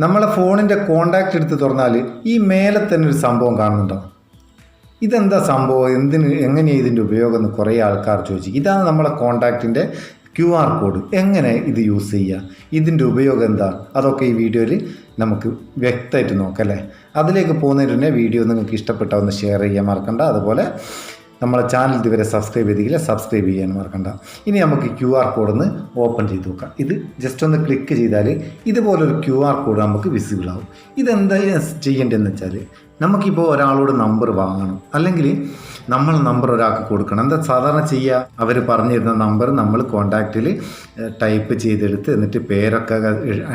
നമ്മളെ ഫോണിൻ്റെ കോണ്ടാക്റ്റ് എടുത്ത് തുറന്നാൽ ഈ മേലെ തന്നെ ഒരു സംഭവം കാണുന്നുണ്ടോ? ഇതെന്താ സംഭവം, എങ്ങനെയാണ് ഇതിൻ്റെ ഉപയോഗം എന്ന് കുറേ ആൾക്കാർ ചോദിച്ചു. ഇതാണ് നമ്മളെ കോണ്ടാക്റ്റിൻ്റെ QR കോഡ്. എങ്ങനെ ഇത് യൂസ് ചെയ്യുക, ഇതിൻ്റെ ഉപയോഗം എന്താ, അതൊക്കെ ഈ വീഡിയോയിൽ നമുക്ക് വ്യക്തമായിട്ട് നോക്കാം അല്ലേ. അതിലേക്ക് പോകുന്നതിന് മുന്നേ വീഡിയോ നിങ്ങൾക്ക് ഇഷ്ടപ്പെട്ടാൽ ഒന്ന് ഷെയർ ചെയ്യാൻ മറക്കണ്ട. അതുപോലെ നമ്മളെ ചാനൽ ഇതുവരെ സബ്സ്ക്രൈബ് ചെയ്തില്ല, സബ്സ്ക്രൈബ് ചെയ്യാൻ മറക്കണ്ട. ഇനി നമുക്ക് QR കോഡ് ഒന്ന് ഓപ്പൺ ചെയ്ത് നോക്കാം. ഇത് ജസ്റ്റ് ഒന്ന് ക്ലിക്ക് ചെയ്താൽ ഇതുപോലൊരു QR കോഡ് നമുക്ക് വിസിബിൾ ആവും. ഇതെന്താ ചെയ്യേണ്ടതെന്ന് വെച്ചാൽ, നമുക്കിപ്പോൾ ഒരാളോട് നമ്പർ വാങ്ങണം, അല്ലെങ്കിൽ നമ്മൾ നമ്പർ ഒരാൾക്ക് കൊടുക്കണം. എന്താ സാധാരണ ചെയ്യുക, അവർ പറഞ്ഞു തരുന്ന നമ്പർ നമ്മൾ കോണ്ടാക്റ്റിൽ ടൈപ്പ് ചെയ്തെടുത്ത് എന്നിട്ട് പേരൊക്കെ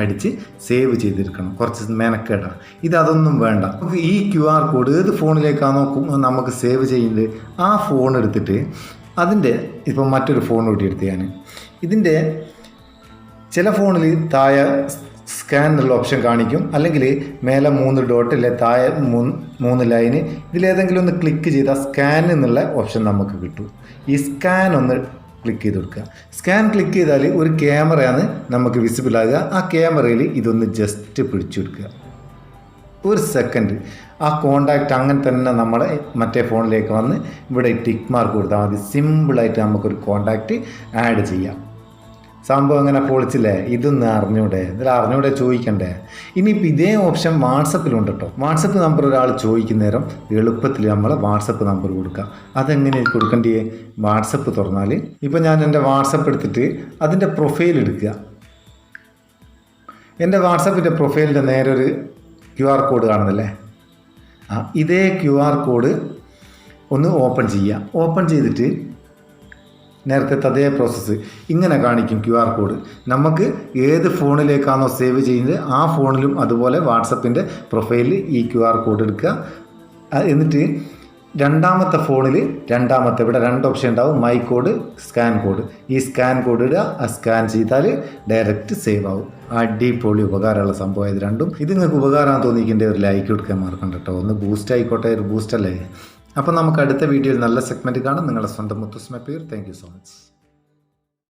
അടിച്ച് സേവ് ചെയ്തെടുക്കണം. കുറച്ച് മെനക്കേടാണ്. ഇതൊന്നും വേണ്ട. നമുക്ക് ഈ QR കോഡ് ഏത് ഫോണിലേക്കാണോ നമുക്ക് സേവ് ചെയ്യുന്നത് ആ ഫോൺ എടുത്തിട്ട് അതിൻ്റെ ഇപ്പം മറ്റൊരു ഫോൺ കൂടി എടുത്ത് ഞാൻ ഇതിൻ്റെ ചില ഫോണിൽ താഴെ സ്കാൻ എന്നുള്ള ഓപ്ഷൻ കാണിക്കും, അല്ലെങ്കിൽ മേലെ 3 ഡോട്ട് അല്ലെ താഴെ 3 ലൈന്, ഇതിലേതെങ്കിലും ഒന്ന് ക്ലിക്ക് ചെയ്താൽ സ്കാൻ എന്നുള്ള ഓപ്ഷൻ നമുക്ക് കിട്ടും. ഈ സ്കാൻ ഒന്ന് ക്ലിക്ക് ചെയ്ത് കൊടുക്കുക. സ്കാൻ ക്ലിക്ക് ചെയ്താൽ ഒരു ക്യാമറയാണ് നമുക്ക് വിസിബിൾ ആകുക. ആ ക്യാമറയിൽ ഇതൊന്ന് ജസ്റ്റ് പിടിച്ചെടുക്കുക. ഒരു സെക്കൻഡ് ആ കോണ്ടാക്റ്റ് അങ്ങനെ തന്നെ നമ്മുടെ മറ്റേ ഫോണിലേക്ക് വന്ന് ഇവിടെ ടിക്ക് മാർക്ക് കൊടുത്താൽ മതി. സിമ്പിളായിട്ട് നമുക്കൊരു കോണ്ടാക്റ്റ് ആഡ് ചെയ്യാം. സംഭവം അങ്ങനെ പൊളിച്ചില്ലേ? ഇതൊന്ന് അറിഞ്ഞൂടെ ചോദിക്കണ്ടേ? ഇനിയിപ്പോൾ ഇതേ ഓപ്ഷൻ വാട്സപ്പിലുണ്ട് കേട്ടോ. വാട്സപ്പ് നമ്പർ ഒരാൾ ചോദിക്കുന്നേരം എളുപ്പത്തിൽ നമ്മൾ വാട്സപ്പ് നമ്പർ കൊടുക്കുക. അതെങ്ങനെ കൊടുക്കേണ്ടേ? വാട്സപ്പ് തുറന്നാൽ ഇപ്പോൾ ഞാൻ എൻ്റെ വാട്സപ്പ് എടുത്തിട്ട് അതിൻ്റെ പ്രൊഫൈൽ എടുക്കുക. എൻ്റെ വാട്സപ്പിൻ്റെ പ്രൊഫൈലിൻ്റെ നേരെ ഒരു QR കോഡ് കാണുന്നല്ലേ? ഇതേ QR കോഡ് ഒന്ന് ഓപ്പൺ ചെയ്യുക. ഓപ്പൺ ചെയ്തിട്ട് നേരത്തെ അതേ പ്രോസസ്സ് ഇങ്ങനെ കാണിക്കും. QR കോഡ് നമുക്ക് ഏത് ഫോണിലേക്കാണോ സേവ് ചെയ്യുന്നത് ആ ഫോണിലും അതുപോലെ വാട്സപ്പിൻ്റെ പ്രൊഫൈലിൽ ഈ QR കോഡ് എടുക്കുക. എന്നിട്ട് രണ്ടാമത്തെ ഫോണിൽ ഇവിടെ 2 ഓപ്ഷൻ ഉണ്ടാവും, മൈ കോഡ്, സ്കാൻ കോഡ്. ഈ സ്കാൻ കോഡ് ഇടുക. ആ സ്കാൻ ചെയ്താൽ ഡയറക്റ്റ് സേവ് ആവും. അടിപൊളി ഉപകാരമുള്ള സംഭവം ഇത് രണ്ടും. ഇത് നിങ്ങൾക്ക് ഉപകാരമാണെന്ന് തോന്നിക്കേണ്ട ഒരു ലൈക്ക് കൊടുക്കാൻ മറക്കണ്ട കേട്ടോ. ഒന്ന് ബൂസ്റ്റ് ആയിക്കോട്ടെ, ഒരു ബൂസ്റ്റല്ലേ. അപ്പോൾ നമുക്ക് അടുത്ത വീഡിയോയിൽ നല്ല സെഗ്മെൻറ്റ് കാണാം. നിങ്ങളുടെ സ്വന്തം Muthus Meppayur. Thank you so much.